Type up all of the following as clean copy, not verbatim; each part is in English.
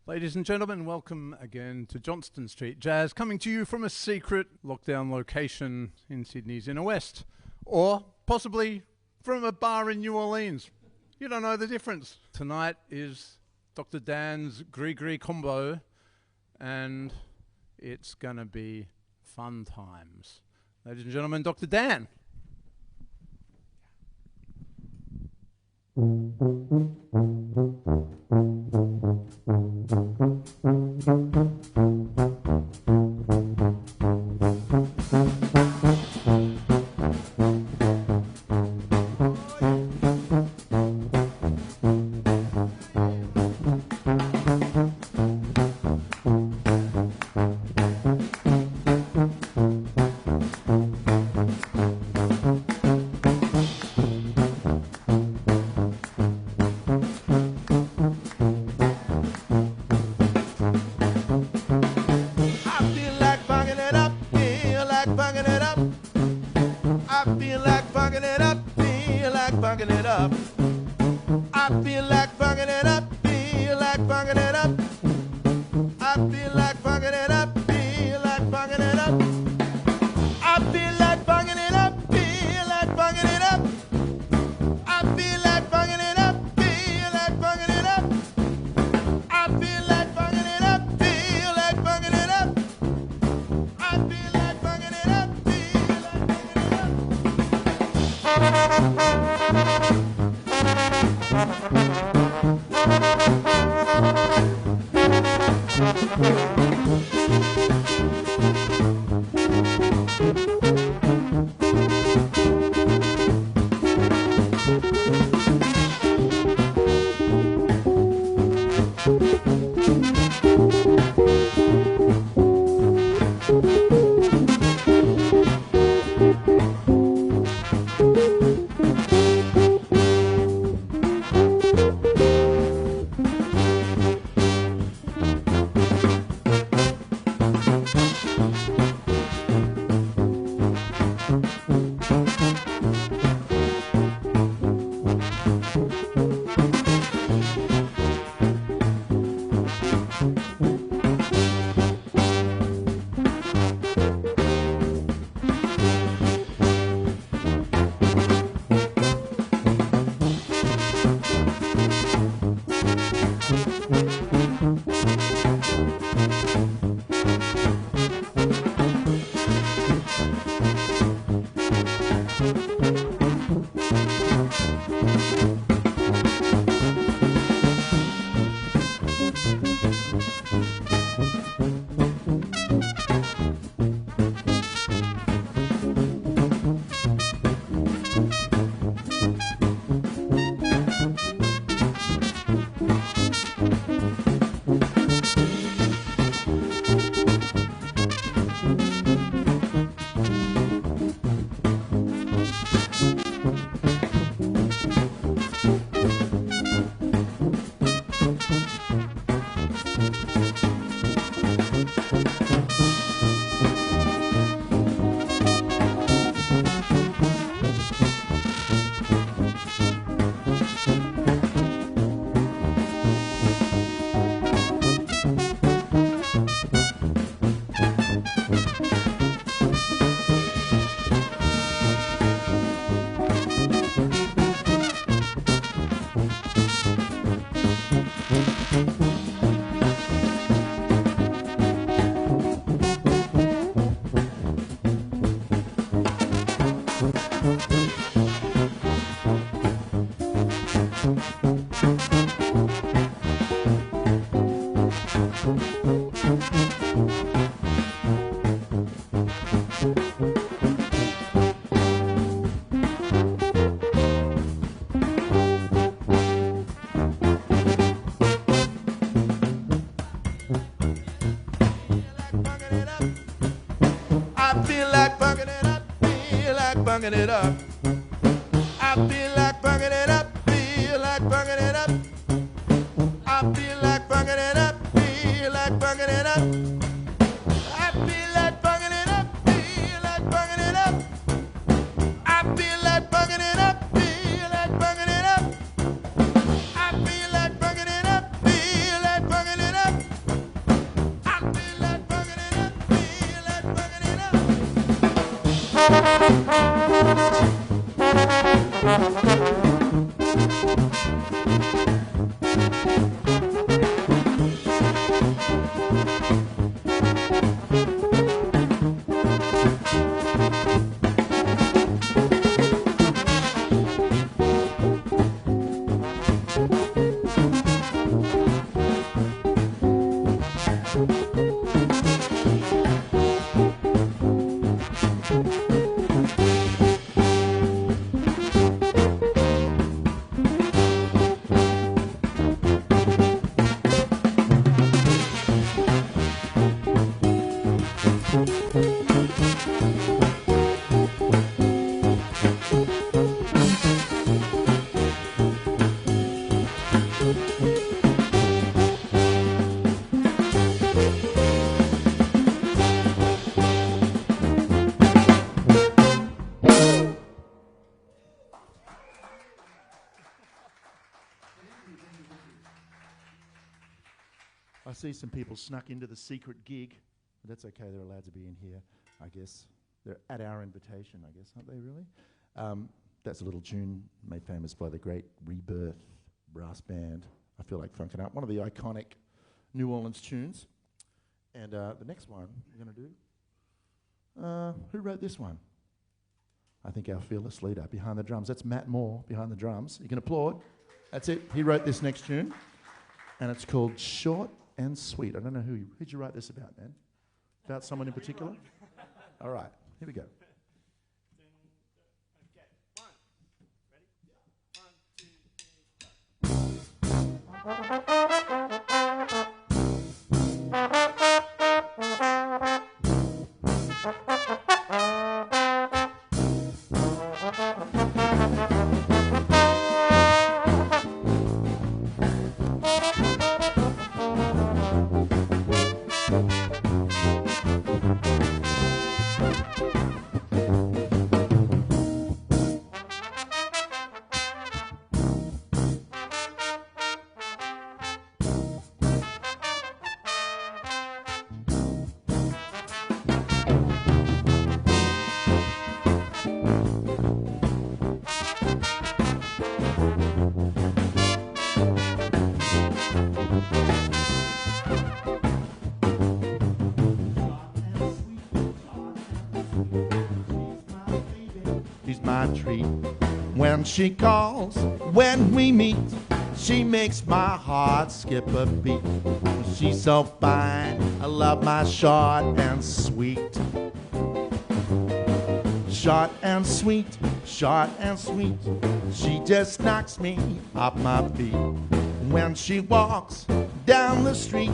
Ladies and gentlemen, welcome again to Johnston Street Jazz, coming to you from a secret lockdown location in Sydney's inner west, or possibly from a bar in New Orleans. You don't know the difference. Tonight is Dr. Dan's Gris combo, and it's gonna be fun times. Ladies and gentlemen, Dr. Dan. Bugging it up. I feel like bugging it up. Feel like bugging it up. I feel like bugging it up. Feel like bugging it up. I feel like bugging it up. Feel like bugging it up. I feel like bugging it up. Feel like bugging it up. I feel like bugging it up. Feel like bugging it up. I see some people snuck into the secret gig. But that's okay, they're allowed to be in here, I guess. They're at our invitation, I guess, aren't they really? That's a little tune made famous by the great Rebirth brass band. I feel like funking up. One of the iconic New Orleans tunes. And the next one we're going to do, who wrote this one? I think our fearless leader behind the drums. That's Matt Moore behind the drums. You can applaud. That's it. He wrote this next tune. And it's called Short and Sweet. I don't know who'd you write this about, man? About someone in particular? All right, here we go. My treat when she calls, when we meet, she makes my heart skip a beat. She's so fine, I love my short and sweet. Short and sweet, short and sweet, she just knocks me off my feet. When she walks down the street,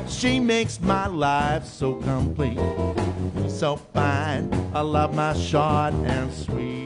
she makes my life so complete. She's so fine, I love my short and sweet.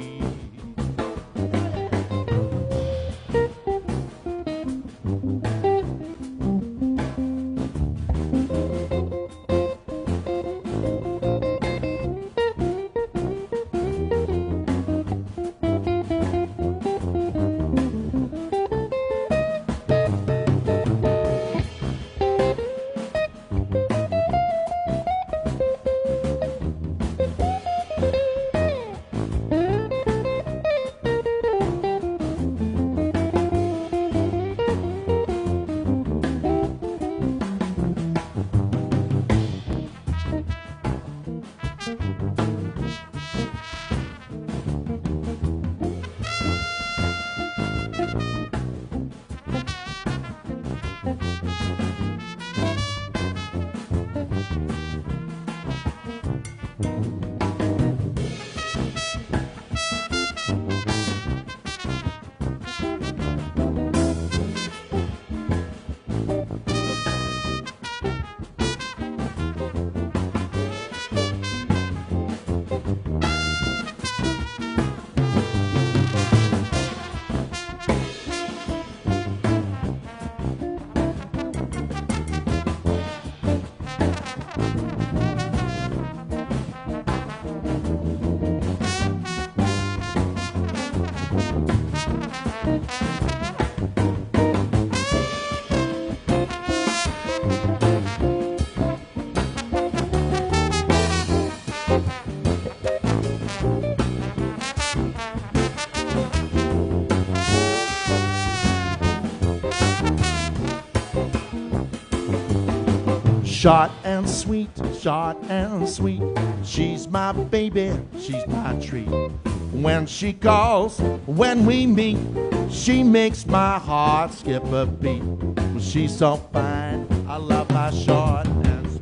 Short and sweet, short and sweet. She's my baby, she's my treat. When she calls, when we meet, she makes my heart skip a beat. She's so fine, I love my short and sweet.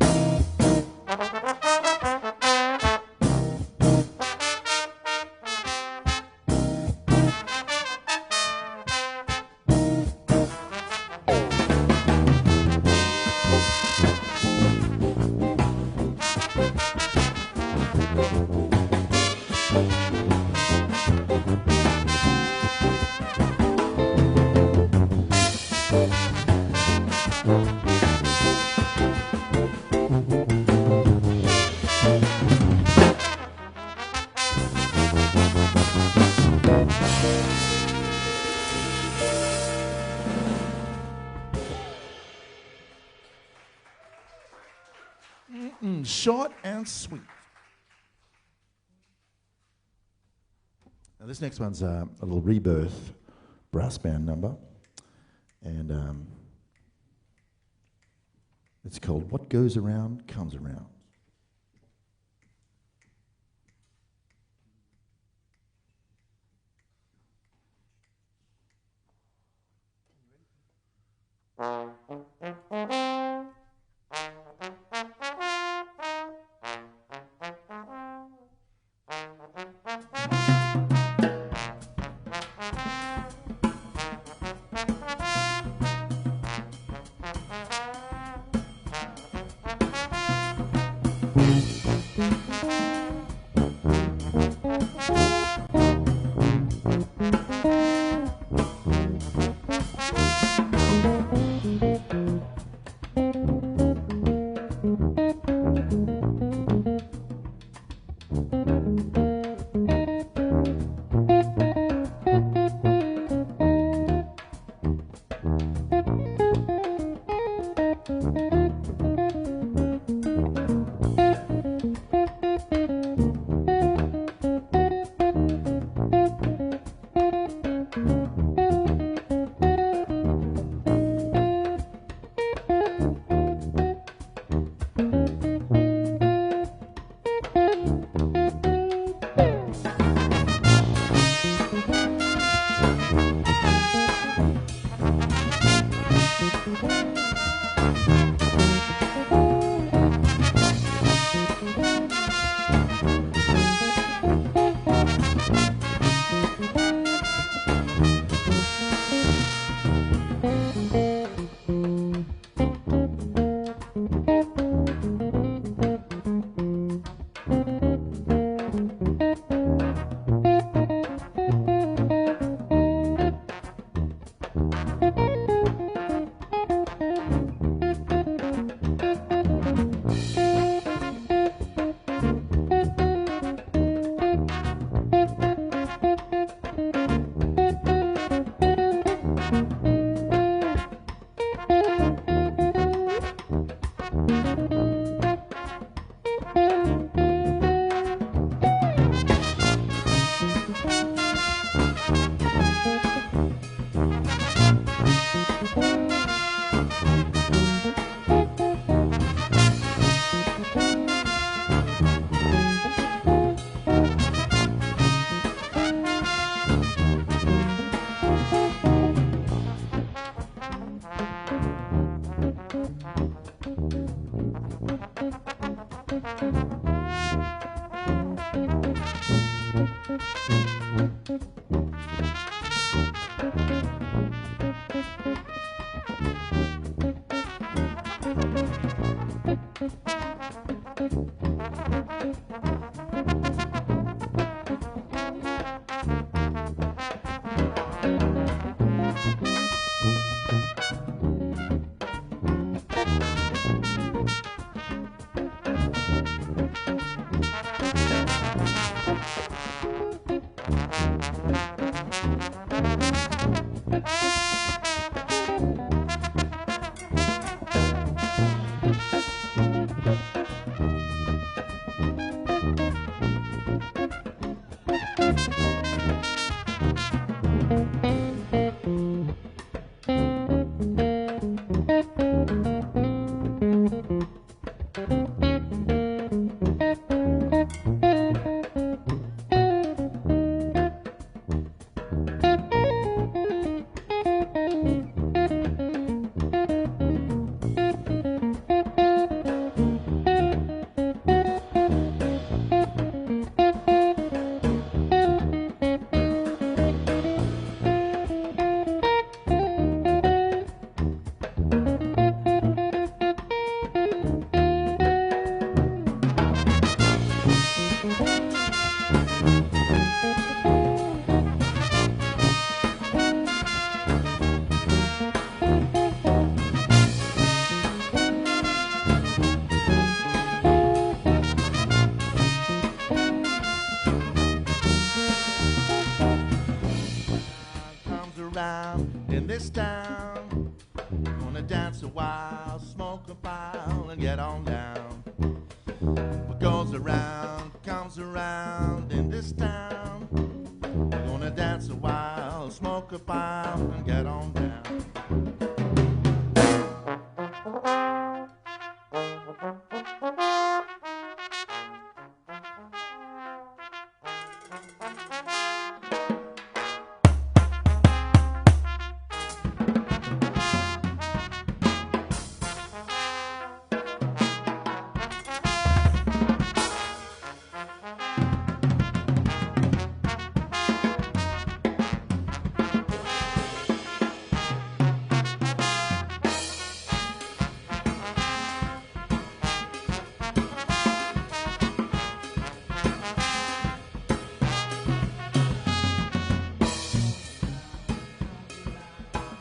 Short and sweet. Now this next one's a little Rebirth brass band number, and it's called What Goes Around Comes Around. town. Gonna dance a while, smoke a pile, and get on down. What goes around comes around in this town. We're gonna dance a while, smoke a pile, and get on down.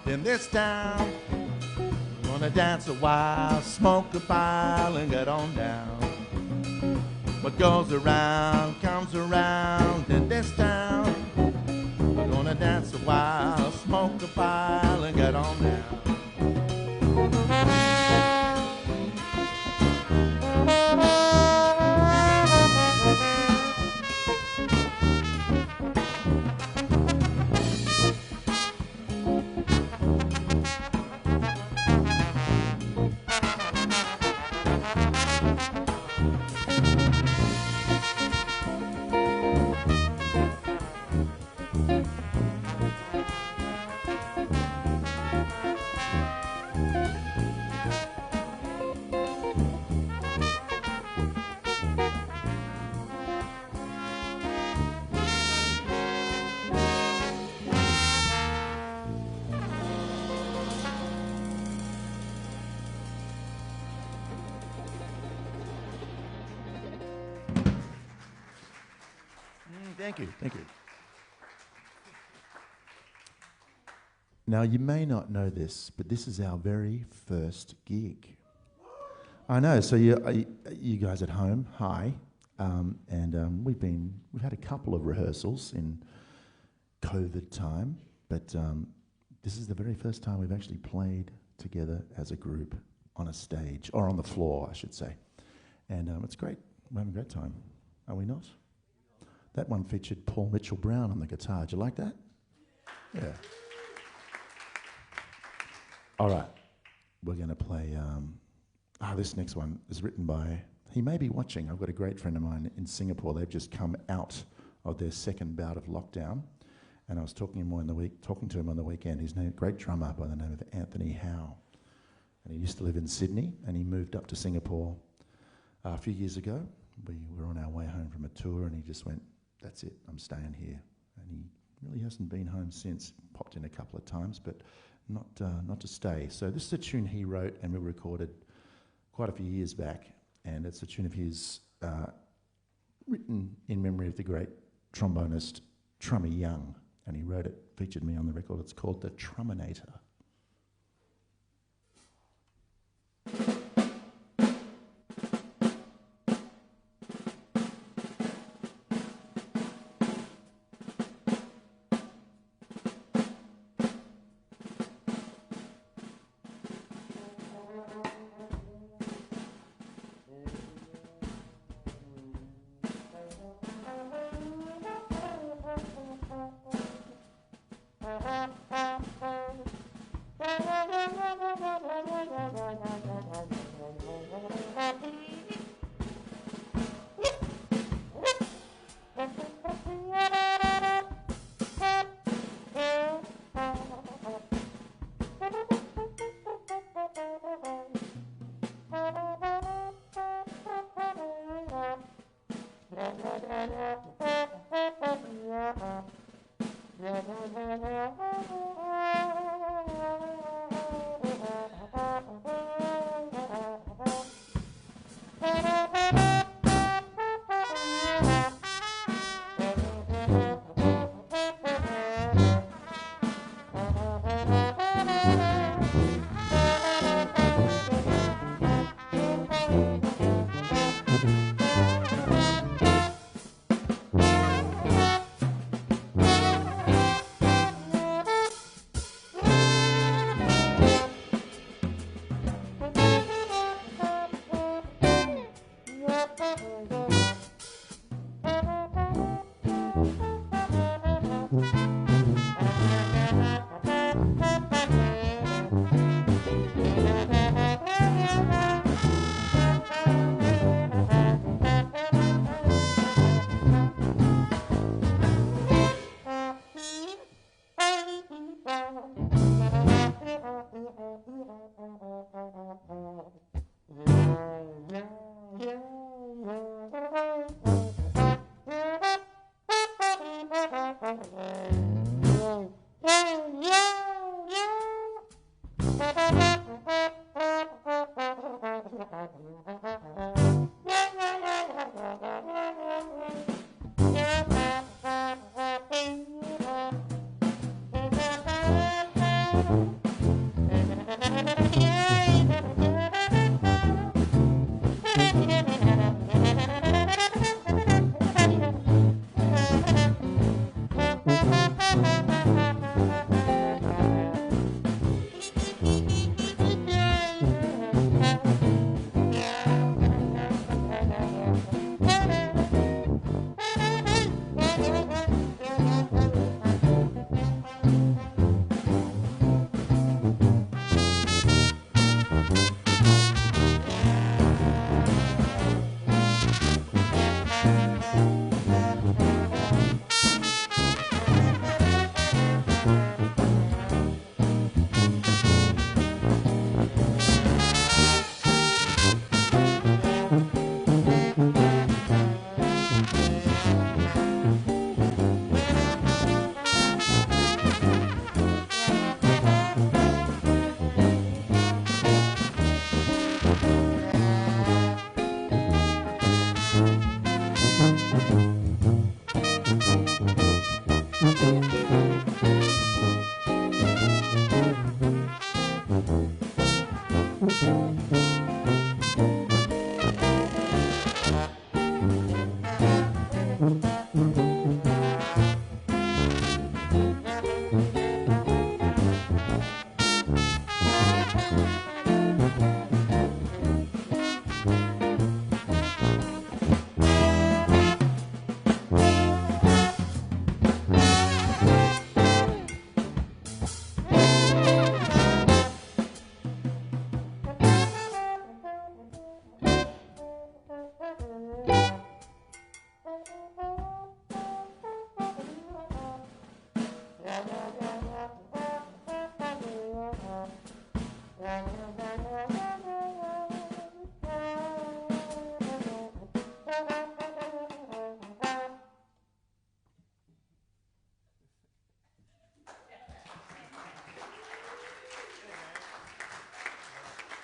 In this town, we're gonna dance a while, smoke a pile, and get on down. What goes around comes around in this town. We're gonna dance a while, smoke a pile, and get on down. Thank you, thank you. Now, you may not know this, but this is our very first gig. I know, so you guys at home, hi. We've had a couple of rehearsals in COVID time, but this is the very first time we've actually played together as a group on a stage, or on the floor, I should say. And it's great. We're having a great time. Are we not? That one featured Paul Mitchell-Brown on the guitar. Did you like that? Yeah. All right. We're going to play... this next one is written by... He may be watching. I've got a great friend of mine in Singapore. They've just come out of their second bout of lockdown. And I was talking to him on the weekend. He's a great drummer by the name of Anthony Howe. And he used to live in Sydney, and he moved up to Singapore a few years ago. We were on our way home from a tour, and he just went, that's it, I'm staying here. And he really hasn't been home since. Popped in a couple of times, but not to stay. So this is a tune he wrote and we recorded quite a few years back, and it's a tune of his written in memory of the great trombonist Trummy Young, and he wrote it, featured me on the record. It's called The Truminator.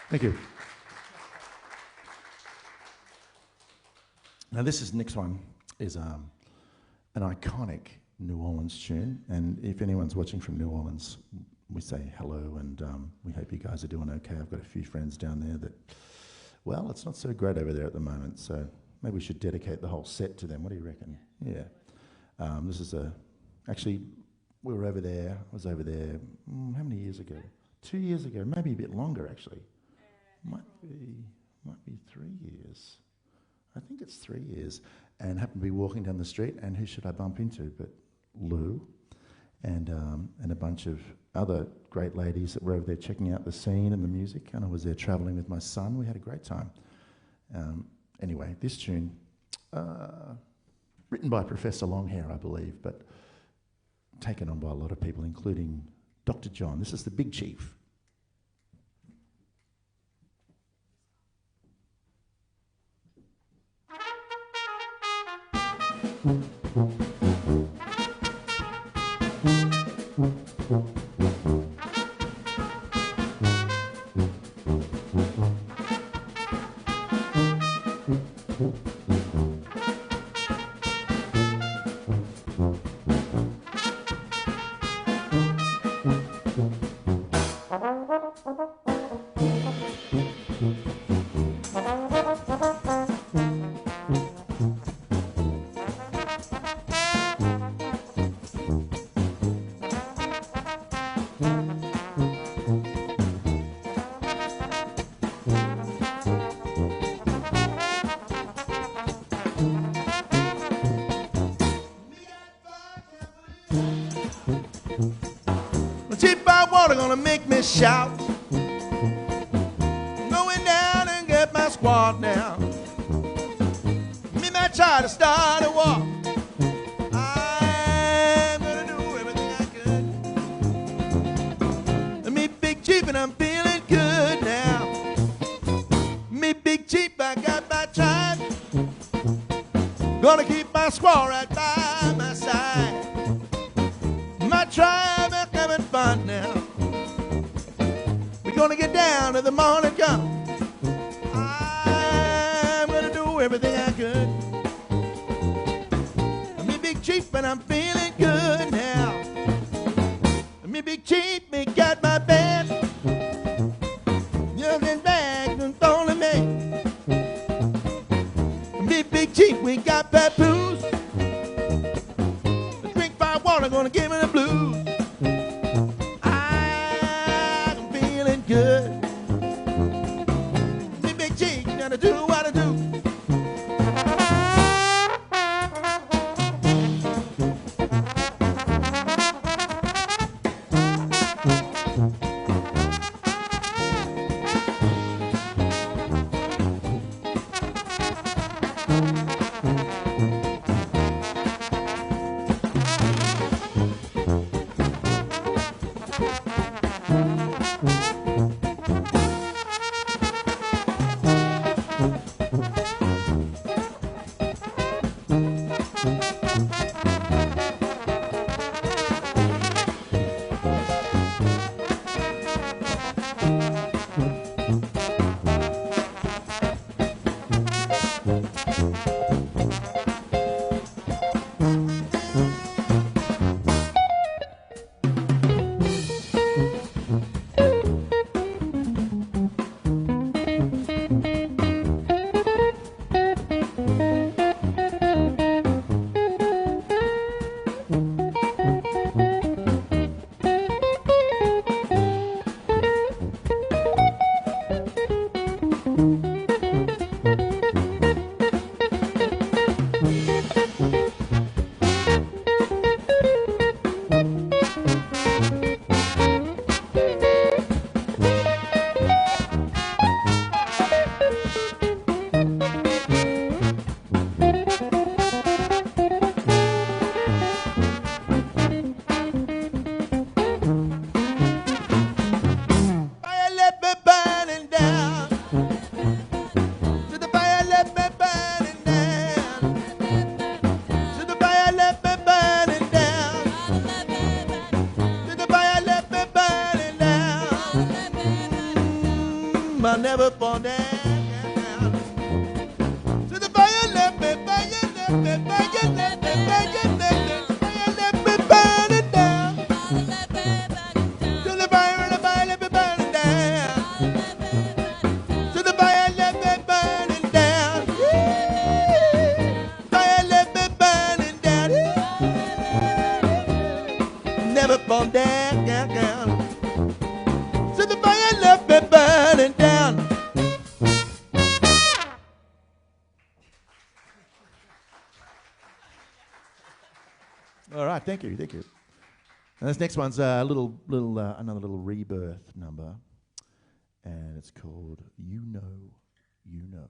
Thank you. Now this next one is an iconic New Orleans tune, and if anyone's watching from New Orleans, we say hello, and we hope you guys are doing okay. I've got a few friends down there that, well, it's not so great over there at the moment, so maybe we should dedicate the whole set to them. What do you reckon? Yeah. This is actually, we were over there, I was over there, how many years ago? 2 years ago, maybe a bit longer actually. Might be 3 years. I think it's 3 years. And happened to be walking down the street, and who should I bump into but Lou and a bunch of other great ladies that were over there checking out the scene and the music, and I was there travelling with my son. We had a great time. Anyway, this tune, written by Professor Longhair, I believe, but taken on by a lot of people, including Dr. John. This is the Big Chief. Gonna make me shout, going down and get my squad now. Me might try to start a war. I'm gonna do everything I can. Me Big Chief, and I'm feeling good now. Me Big Chief, I got my tribe. Gonna keep my squad right by my side. My tribe is having fun now. gonna get down till the morning comes. I'm gonna do everything I could. Me big chief and I'm feeling good now. Me big chief, me got my band. Young back and only me. Me big chief, we got papoose. Drink fire water, gonna give me the blues. I'm feeling good. Me big chief, gotta do what I do. I never fall down. To the fire left me, fire left me, fire left me, fire left me, fire left me burning down. To the fire left me burning down. To the fire left me burning down. Fire left me burning down. Never fall down. To the fire left me burning down. All right, thank you. And this next one's another little rebirth number, and it's called "You Know, You Know."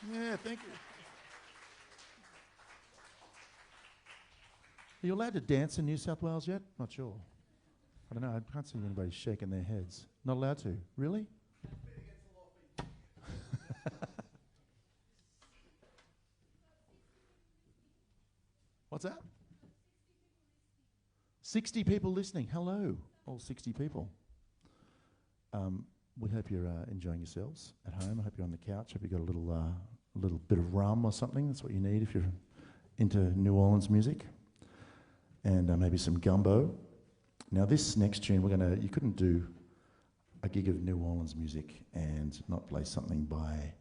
Yeah, thank you. Are you allowed to dance in New South Wales yet? Not sure. I don't know. I can't see anybody shaking their heads. Not allowed to. Really? What's that? 60 people listening. Hello, all 60 people. We hope you're enjoying yourselves at home. I hope you're on the couch. Hope you got a little bit of rum or something. That's what you need if you're into New Orleans music. And maybe some gumbo. Now this next tune, you couldn't do a gig of New Orleans music and not play something by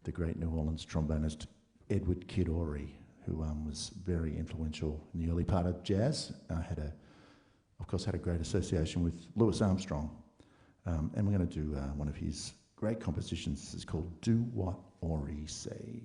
the great New Orleans trombonist Edward Kid Ory, who was very influential in the early part of jazz. Of course, had a great association with Louis Armstrong. And we're going to do one of his great compositions. This is called Do What Ory Say.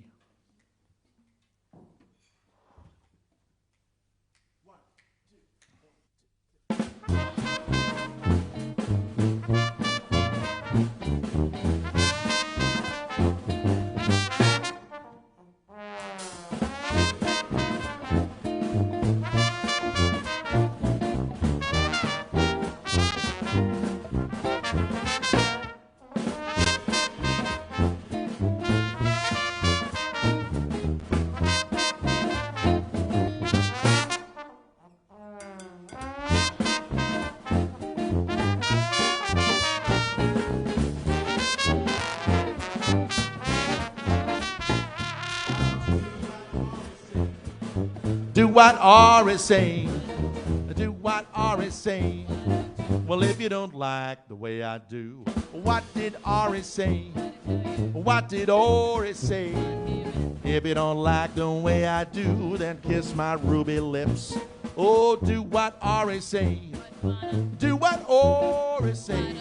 Do what Ory say. Do what Ory say. Well, if you don't like the way I do, what did Ory say? What did Ory say? If you don't like the way I do, then kiss my ruby lips. Oh, do what Ory say. Do what Ory say.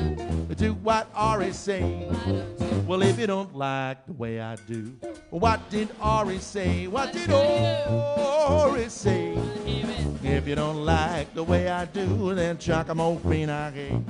Do what Ory say. Well, if you don't like the way I do, what did Ory say? What did Ory say? If you don't like the way I do, then chuck 'em old pinage.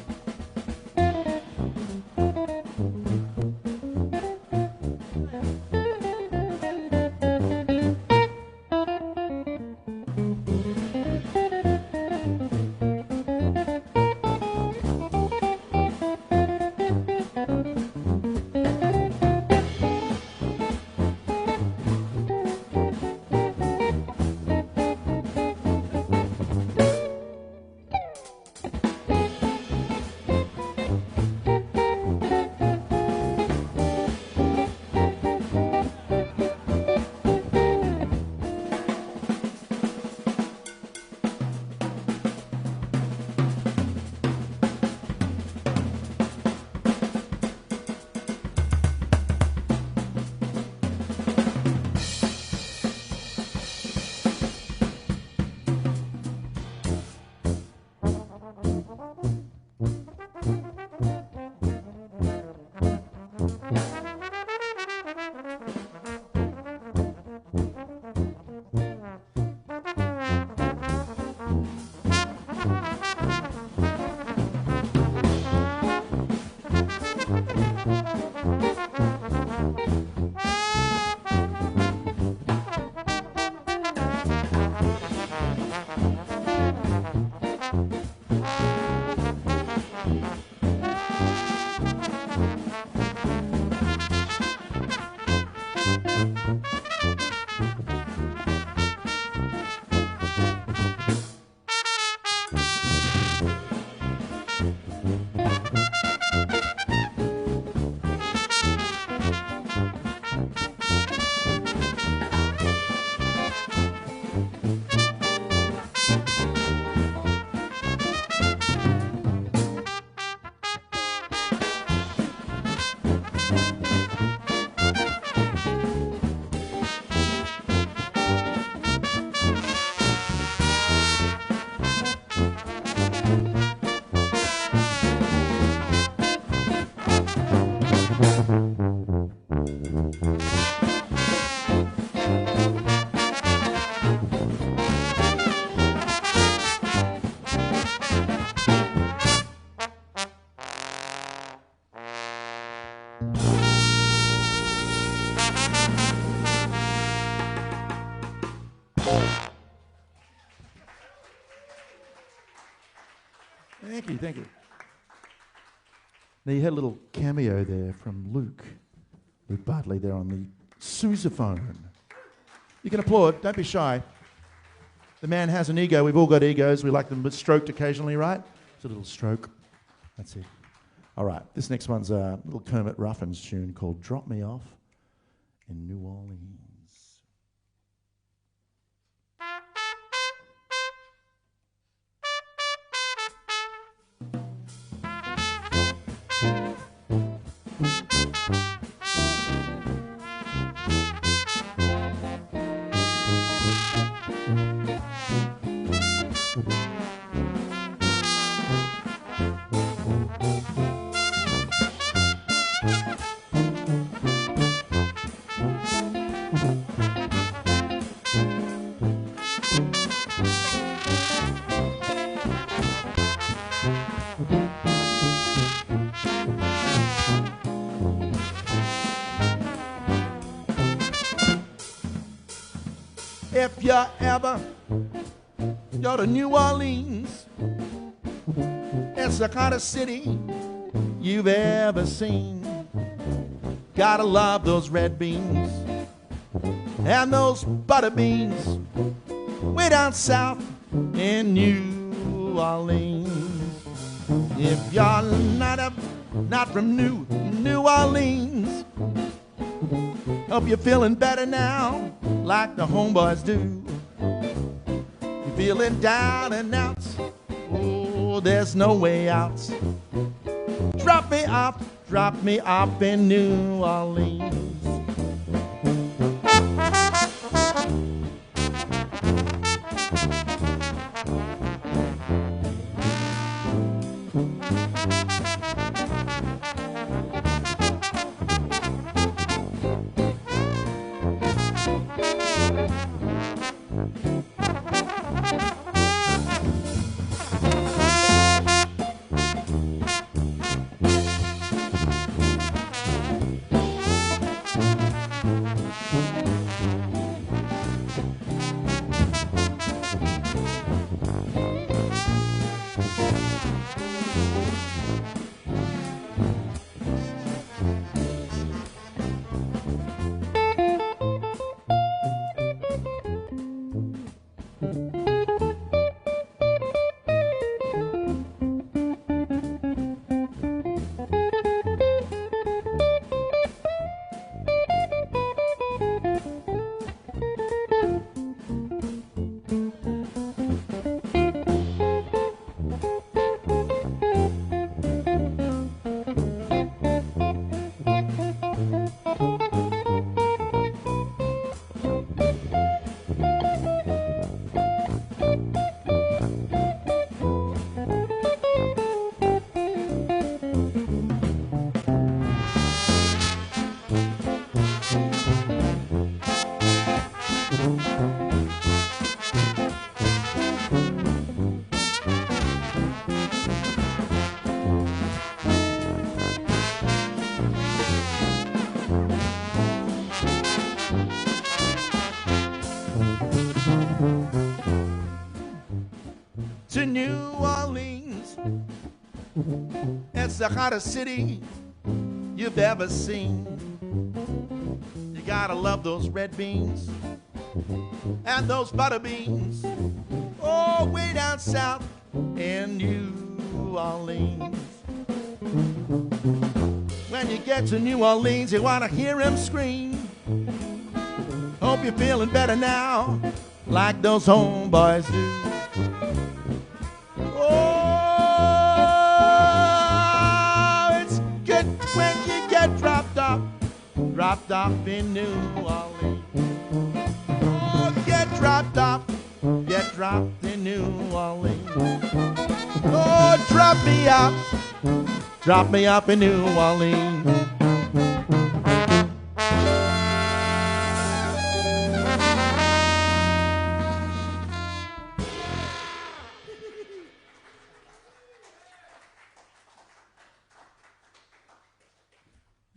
you, thank you. Now you had a little cameo there from Luke Bartley there on the sousaphone. You can applaud, don't be shy. The man has an ego, we've all got egos, we like them stroked occasionally, right? It's a little stroke, that's it. All right, this next one's a little Kermit Ruffins tune called Drop Me Off in New Orleans. If you ever go to New Orleans, it's the kind of city you've ever seen. Gotta love those red beans and those butter beans way down south in New Orleans. If you're not from New Orleans, hope you're feeling better now, like the homeboys do. You're feeling down and out, oh, there's no way out. Drop me off in New Orleans. To New Orleans, it's the hottest city you've ever seen. You gotta love those red beans and those butter beans, oh, way down south in New Orleans. When you get to New Orleans, you wanna hear him scream. Hope you're feeling better now, like those homeboys do. Dropped off in New Orleans. Oh, get dropped in New Orleans. Oh, drop me off in New Orleans.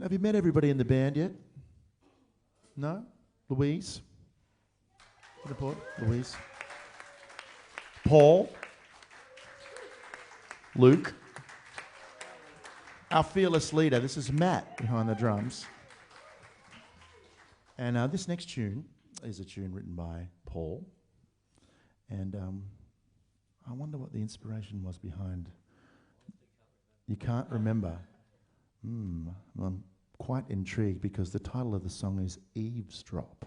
Have you met everybody in the band yet? No? Louise? Report. Louise? Paul? Luke. Our fearless leader. This is Matt behind the drums. And this next tune is a tune written by Paul. And I wonder what the inspiration was behind. You can't remember? I'm quite intrigued because the title of the song is Eavesdrop.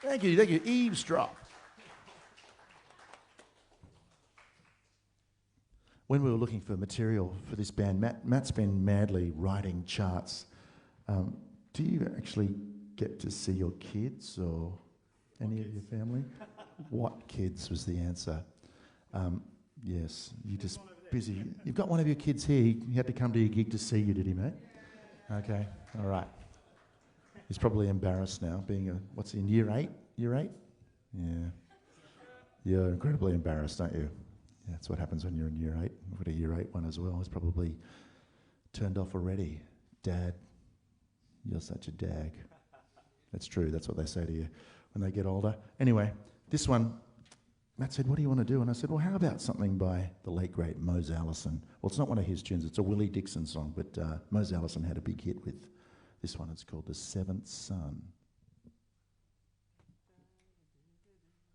Thank you. Eavesdrop. When we were looking for material for this band, Matt's been madly writing charts. Do you actually get to see your kids or any of your family? What kids was the answer. Yes, you're just busy. You've got one of your kids here. He had to come to your gig to see you, did he, mate? Okay, all right. He's probably embarrassed now, being what's he, in year 8? Year 8? Yeah. You're incredibly embarrassed, aren't you? Yeah, that's what happens when you're in year 8. I've got a year 8 one as well. He's probably turned off already. Dad, you're such a dag. That's true. That's what they say to you when they get older. Anyway, this one, Matt said, what do you want to do? And I said, well, how about something by the late, great Mose Allison? Well, it's not one of his tunes. It's a Willie Dixon song, but Mose Allison had a big hit with this one. It's called The Seventh Son.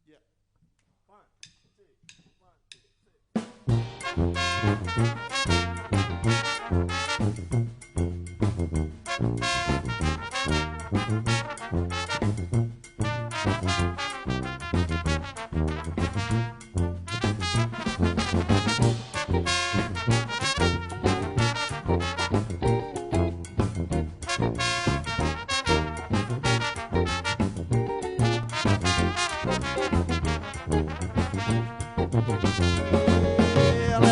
Yeah. 1, 2, 1, 2.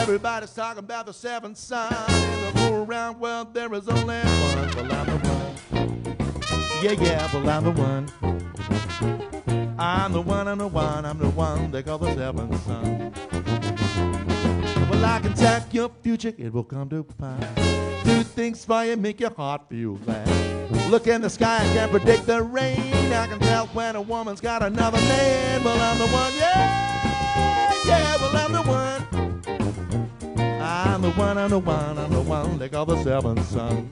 Everybody's talking about the seventh son. In the whole round world there is only one. Well, I'm the one. Yeah, well, I'm the one. I'm the one, I'm the one, I'm the one they call the seventh son. Well, I can tell your future, it will come to pass. Do things for you, make your heart feel glad. Look in the sky, I can predict the rain. I can tell when a woman's got another man. Well, I'm the one, yeah, well, I'm the one. I'm the one, I'm the one, I'm the one they call the seventh son.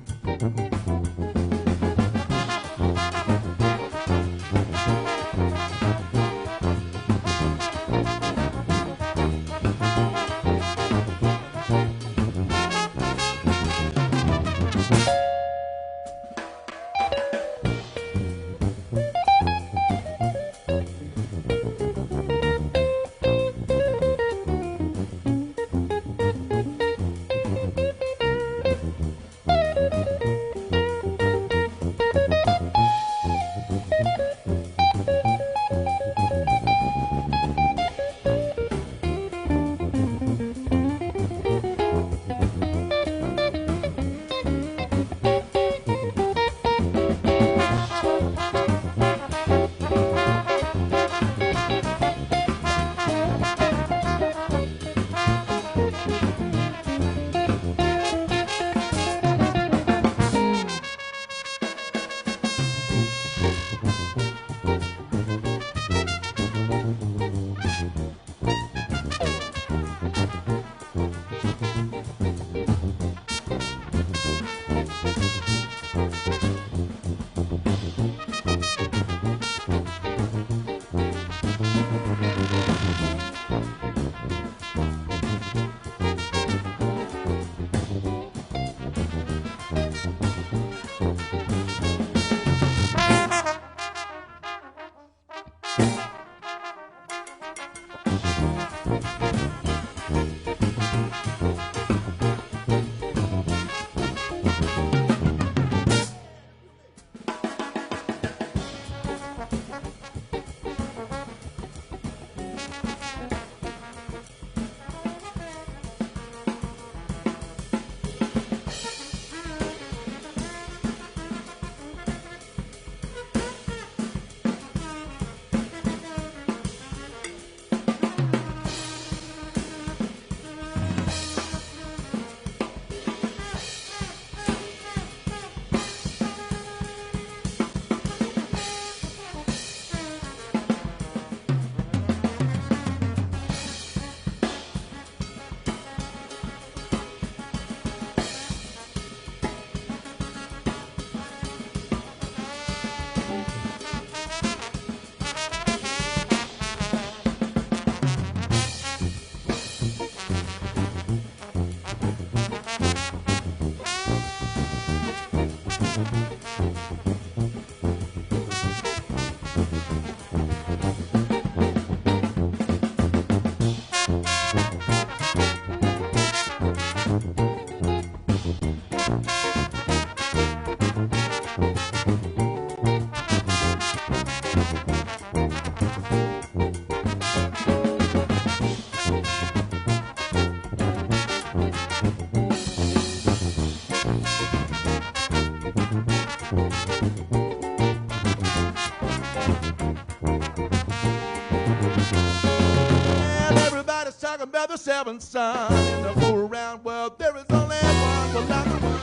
about the seventh son. In the whole round world, there is only one. Well, I'm the one.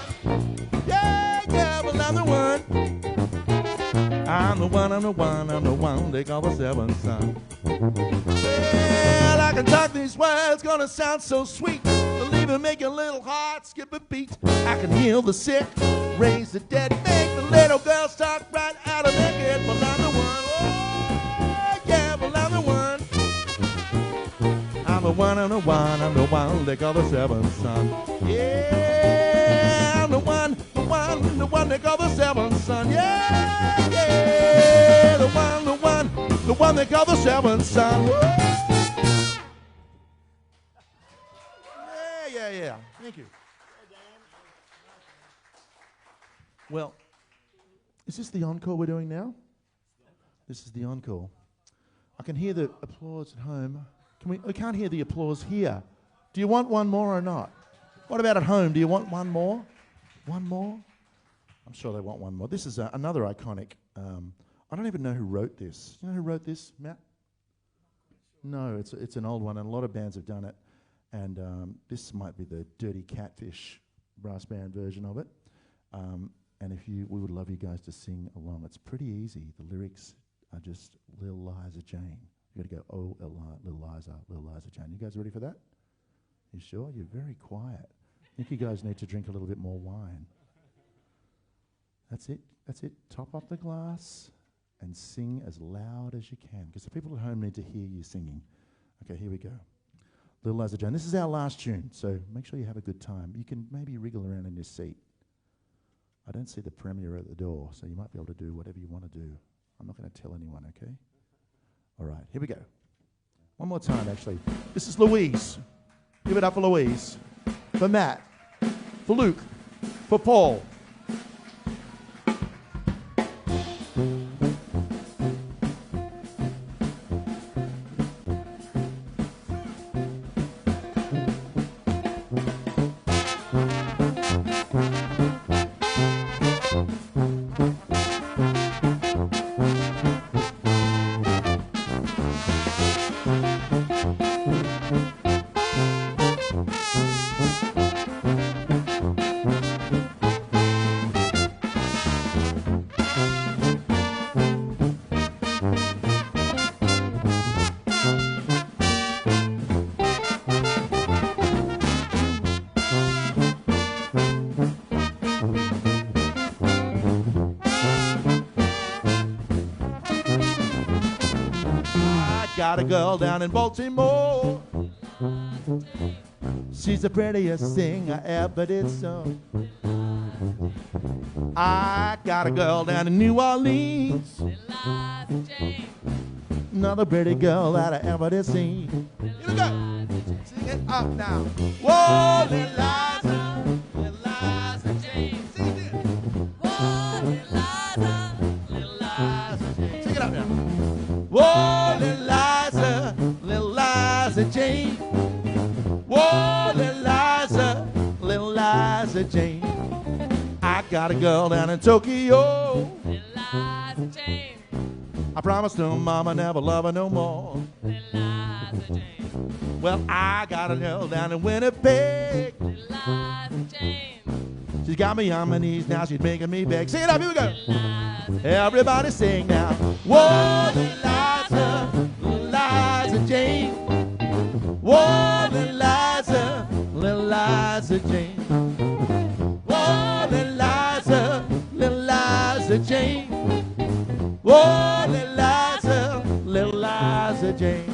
Yeah, yeah, well, I'm the one. I'm the one, I'm the one, I'm the one they call the seventh son. Well, I can talk these words, gonna sound so sweet. They'll even make your little heart skip a beat. I can heal the sick, raise the dead, make the little girls talk right out of their head. Well, I'm the one. Oh, yeah, well, I'm the one. I'm the one, I'm the one, I'm the one they call the seventh son. Yeah, I'm the one they call the seventh son. Yeah, yeah, the one they call the seventh son. Woo! Yeah. Thank you. Well, is this the encore we're doing now? This is the encore. I can hear the applause at home. I can't hear the applause here. Do you want one more or not? What about at home? Do you want one more? One more? I'm sure they want one more. This is another iconic. I don't even know who wrote this. You know who wrote this, Matt? No, it's an old one, and a lot of bands have done it. And this might be the Dirty Catfish brass band version of it. And we would love you guys to sing along. It's pretty easy. The lyrics are just Lil Liza Jane. You got to go, oh, Lil Liza Jane. You guys ready for that? You sure? You're very quiet. I think you guys need to drink a little bit more wine. That's it. Top up the glass and sing as loud as you can, because the people at home need to hear you singing. Okay, here we go. Lil Liza Jane. This is our last tune, so make sure you have a good time. You can maybe wriggle around in your seat. I don't see the premier at the door, so you might be able to do whatever you want to do. I'm not going to tell anyone, okay? All right, here we go. One more time, actually. This is Louise. Give it up for Louise. For Matt. For Luke. For Paul. Got a girl down in Baltimore. She's the prettiest thing I ever did so. I got a girl down in New Orleans. Another pretty girl that I ever did see. Here we go. Sing it up now. Whoa, Lil Liza, Lil Liza Jane. Sing it. Whoa, Lil Liza, Lil Liza Jane. Sing it up now. Whoa, Lil Liza, Lil Liza Jane. Whoa, Lil Liza Jane. I got a girl down in Tokyo. Lil Liza Jane. I promised her mama never love her no more. Lil Liza Jane. Well, I got a girl down in Winnipeg. Lil Liza Jane. She's got me on my knees now, she's making me beg. Sing it up, here we go. Everybody sing now. Whoa, Lil Liza Jane. Whoa, Lil Liza Jane. Whoa, Lil Liza Jane. Whoa, Lil Liza Jane.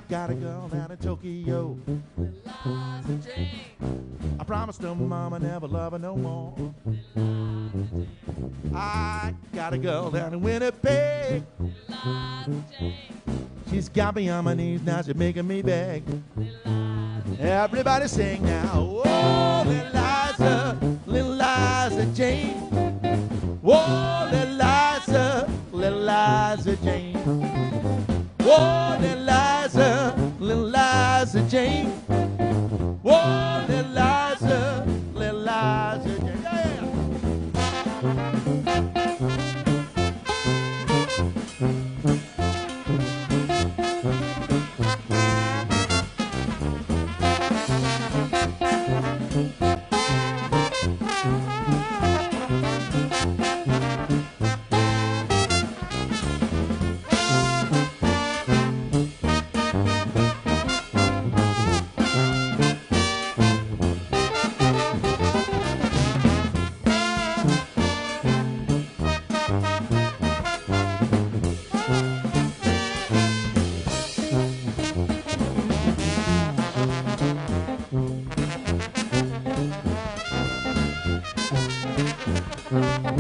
got a girl down in Tokyo. I promised her mama never love her no more. I got a girl down in Winnipeg. She's got me on my knees, now she's making me beg. Everybody sing now. Oh, little Liza Jane. Whoa, little Liza Jane. Whoa, little Liza Jane. Whoa, little Liza Jane. Yeah.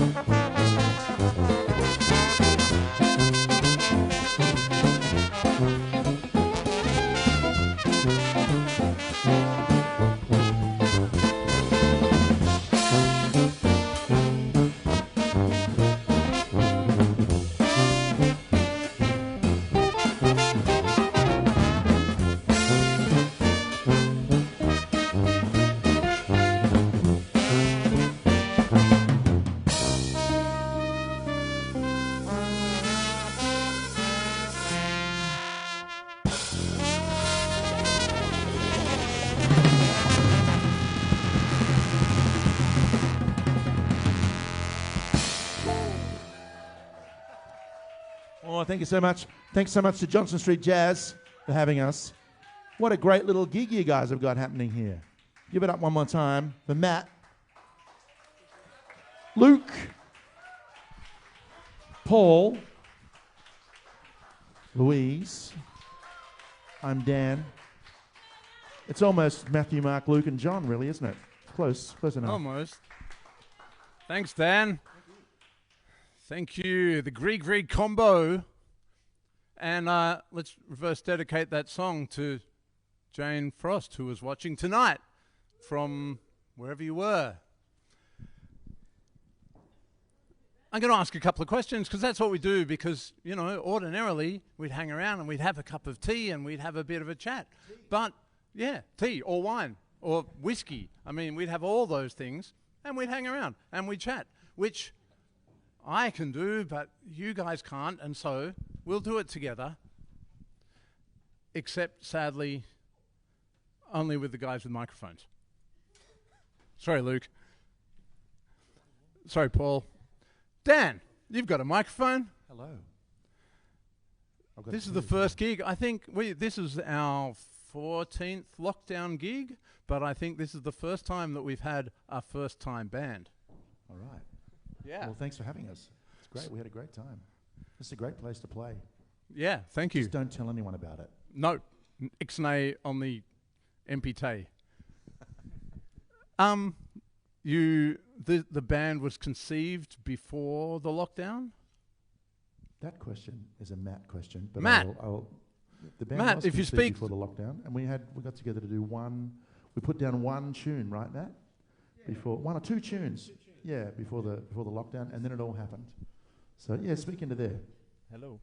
Oh, thank you so much. Thanks so much to Johnston Street Jazz for having us. What a great little gig you guys have got happening here. Give it up one more time for Matt, Luke, Paul, Louise. I'm Dan. It's almost Matthew, Mark, Luke, and John, really, isn't it? Close enough. Almost. Thanks, Dan. Thank you. The Gris combo. And let's reverse dedicate that song to Jane Frost, who was watching tonight from wherever you were. I'm going to ask a couple of questions because that's what we do, because, you know, ordinarily we'd hang around and we'd have a cup of tea and we'd have a bit of a chat. But, yeah, tea or wine or whiskey. I mean, we'd have all those things and we'd hang around and we'd chat, which I can do, but you guys can't, and so we'll do it together, except, sadly, only with the guys with microphones. Sorry, Luke. Sorry, Paul. Dan, you've got a microphone. Hello. This is the first gig. I think this is our 14th lockdown gig, but I think this is the first time that we've had our first-time band. All right. Yeah. Well, thanks for having us. It's great. We had a great time. This is a great place to play. Yeah, thank you. Just don't tell anyone about it. No. Ixnay on the MPT. The band was conceived before the lockdown? That question is a Matt question. But Matt! The band Matt, was if you conceived speak... before the lockdown, and we got together to do we put down one tune, right, Matt? Yeah. Before, one or two tunes. Yeah, before the lockdown, and then it all happened. So, yeah, speak into there. Hello.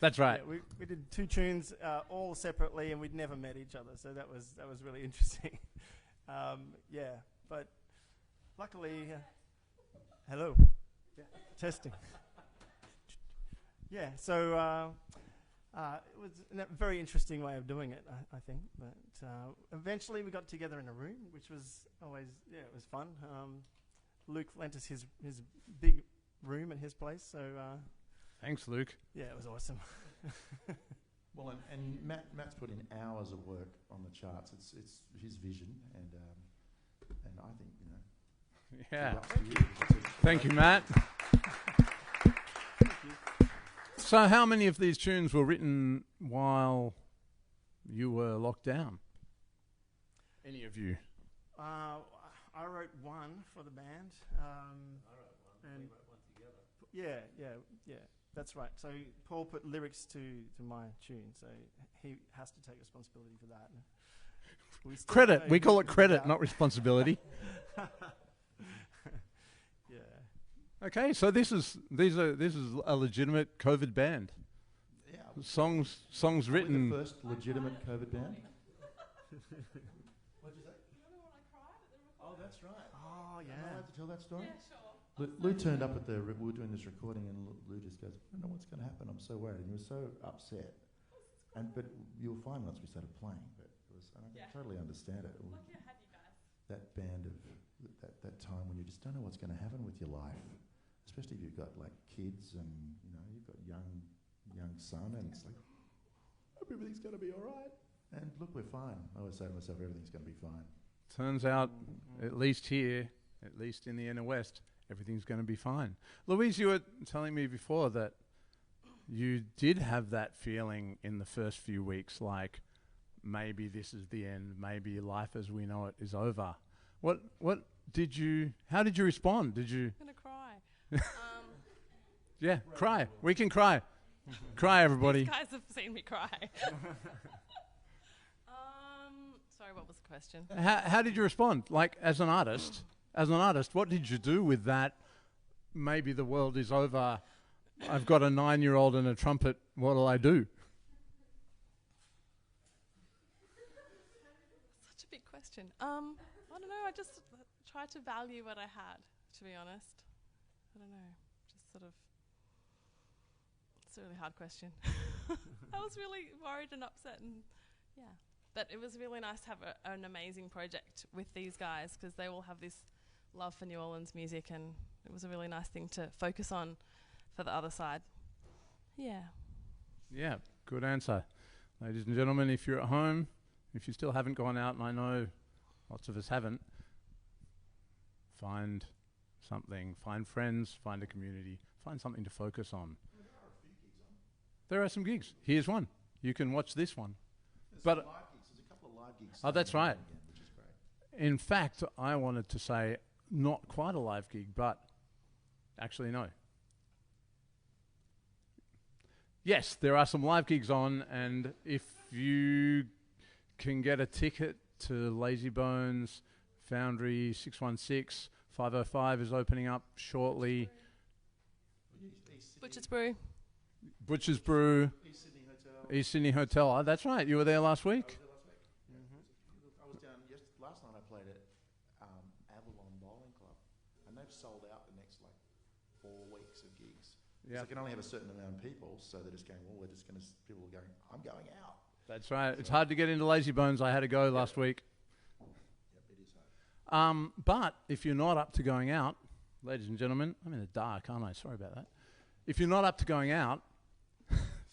That's right. Yeah, we did two tunes all separately, and we'd never met each other, so that was really interesting. But luckily, hello. Yeah. Testing. Yeah, so it was a very interesting way of doing it, I think. But eventually, we got together in a room, which was always it was fun. Luke lent us his big room in his place, so. Thanks, Luke. Yeah, it was awesome. Well, and Matt's put in hours of work on the charts. It's his vision, and I think, you know. Yeah. Thank you. Thank you, Matt. So how many of these tunes were written while you were locked down? Any of you? I wrote one for the band. I wrote one. and We wrote one together. Yeah, that's right. So Paul put lyrics to my tune, so he has to take responsibility for that. We still Credit. don't We call it figure credit, out. not responsibility. Yeah. Okay, so this is a legitimate COVID band. Yeah. Songs We're the written. first legitimate COVID band. What'd you say? Oh, that's right. Oh, Am I yeah. allowed to tell that story? Yeah, sure. Lou turned up at we were doing this recording, and Lou just goes, "I don't know what's going to happen. I'm so worried." And he was so upset. But you'll find once we started playing. But it was, and I can totally understand it. Lucky I had you guys. That band of that time when you just don't know what's going to happen with your life, especially if you've got like kids and you've got young son, and it's like, hope everything's going to be all right. And look, we're fine. I always say to myself, everything's going to be fine. Turns out, at least here, at least in the inner west, everything's going to be fine. Louise, you were telling me before that you did have that feeling in the first few weeks, like maybe this is the end, maybe life as we know it is over. How did you respond? Did you? I'm gonna cry. Yeah, cry. We can cry. Cry, everybody. These guys have seen me cry. Sorry, what was the question? How did you respond? Like, as an artist, what did you do with that? Maybe the world is over. I've got a 9-year-old and a trumpet. What'll I do? Such a big question. I don't know. I just tried to value what I had, to be honest. I don't know. Just sort of. It's a really hard question. I was really worried and upset, and yeah. But it was really nice to have an amazing project with these guys, because they all have this love for New Orleans music, and it was a really nice thing to focus on for the other side. Yeah. Yeah, good answer. Ladies and gentlemen, if you're at home, if you still haven't gone out, and I know lots of us haven't, find something, find friends, find a community, find something to focus on. There are some gigs. Here's one. You can watch this one. There's a couple of live gigs. Oh, that's right. Again, which is great. In fact, I wanted to say not quite a live gig, but actually no. Yes, there are some live gigs on, and if you can get a ticket to Lazy Bones, Foundry 616, 505 is opening up shortly. Butcher's Brew. Butcher's Brew, East Sydney Hotel. East Sydney Hotel. Oh, that's right. You were there last week. I was down last night. I played at Avalon Bowling Club, and they've sold out the next 4 weeks of gigs. Yeah, So they can only have a certain amount of people, so they're just going, well, we're just going to, people are going, I'm going out. that's right. It's hard to get into Lazy Bones. I had to go last week. Yep, it is hard. But if you're not up to going out, ladies and gentlemen, I'm in the dark, aren't I? Sorry about that. If you're not up to going out,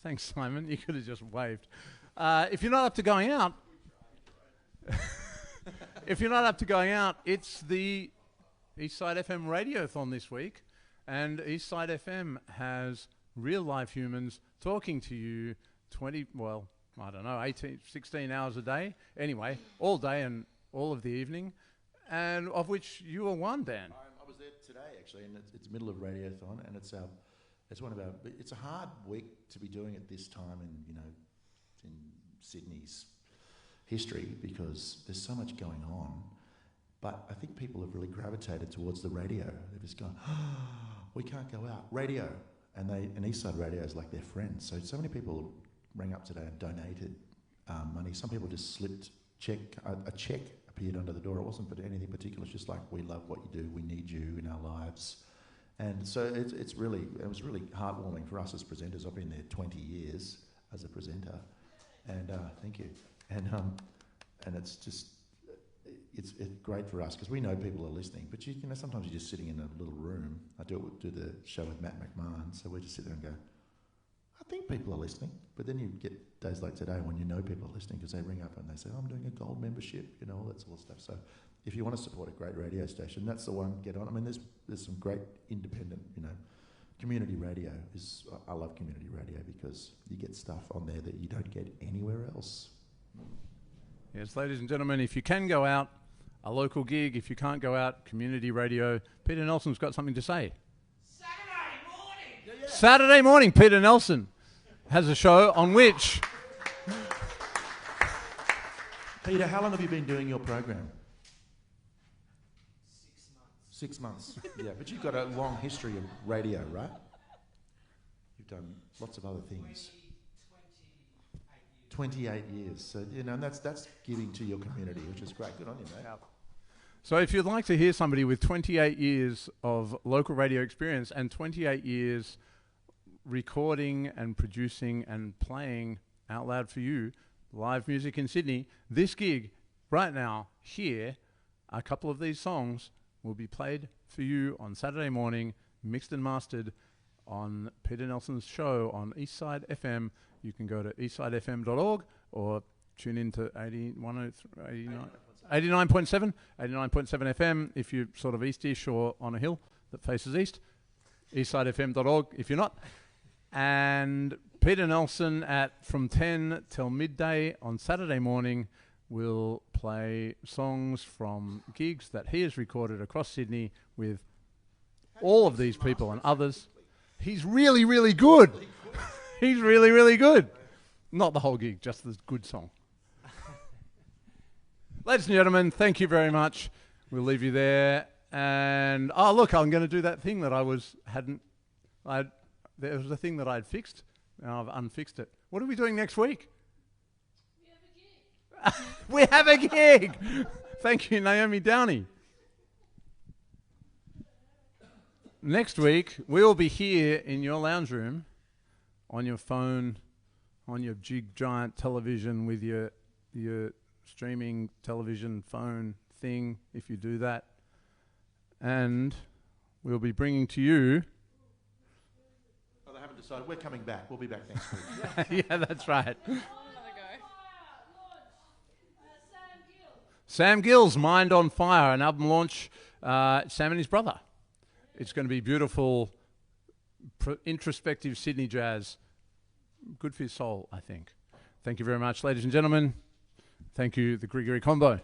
thanks, Simon. You could have just waved. If you're not up to going out, it's the Eastside FM Radiothon this week, and Eastside FM has real life humans talking to you 18, 16 hours a day. Anyway, all day and all of the evening, and of which you are one, Dan. I was there today, actually, and it's middle of Radiothon, and it's one of our. It's a hard week to be doing it this time in Sydney's history, because there's so much going on. But I think people have really gravitated towards the radio. They've just gone, we can't go out. Radio, and Eastside Radio is like their friend. So many people rang up today and donated money. Some people just slipped a check appeared under the door. It wasn't for anything particular. It's just like, we love what you do. We need you in our lives. And so it was really heartwarming for us as presenters. I've been there 20 years as a presenter, and thank you. And it's just it's great for us, because we know people are listening. But sometimes you're just sitting in a little room. I do the show with Matt McMahon, so we just sit there and go, I think people are listening. But then you get days like today when you know people are listening, because they ring up and they say, I'm doing a gold membership, all that sort of stuff. So if you want to support a great radio station, that's the one. Get on. I mean, there's some great independent, community radio is, I love community radio because you get stuff on there that you don't get anywhere else. Yes, ladies and gentlemen, if you can go out, a local gig. If you can't go out, community radio. Peter Nelson's got something to say. Saturday morning, Peter Nelson has a show on which... Peter, how long have you been doing your program? 6 months. Yeah, but you've got a long history of radio, right? You've done lots of other things. 28 years. So, you know, and that's giving to your community, which is great. Good on you, mate. So if you'd like to hear somebody with 28 years of local radio experience and 28 years recording and producing and playing out loud for you live music in Sydney, this gig right now here, a couple of these songs will be played for you on Saturday morning, mixed and mastered on Peter Nelson's show on Eastside FM. You can go to eastsidefm.org or tune in to 89.7 FM if you're sort of eastish or on a hill that faces east. eastsidefm.org if you're not. And Peter Nelson from 10 till midday on Saturday morning will play songs from gigs that he has recorded across Sydney with all of these people and others. He's really, really good. He's really, really good. Not the whole gig, just the good song. Ladies and gentlemen, thank you very much. We'll leave you there. And, oh, look, I'm going to do that thing that there was a thing that I'd fixed, and I've unfixed it. What are we doing next week? We have a gig. Thank you, Naomi Downey. Next week, we'll be here in your lounge room, on your phone, on your big giant television with your streaming television phone thing, if you do that. And we'll be bringing to you... Oh, they haven't decided. We're coming back. We'll be back next week. Yeah, that's right. Sam Gill's Mind on Fire, an album launch, Sam and his brother. It's going to be beautiful, introspective Sydney jazz. Good for your soul, I think. Thank you very much, ladies and gentlemen. Thank you, the Grigory Combo.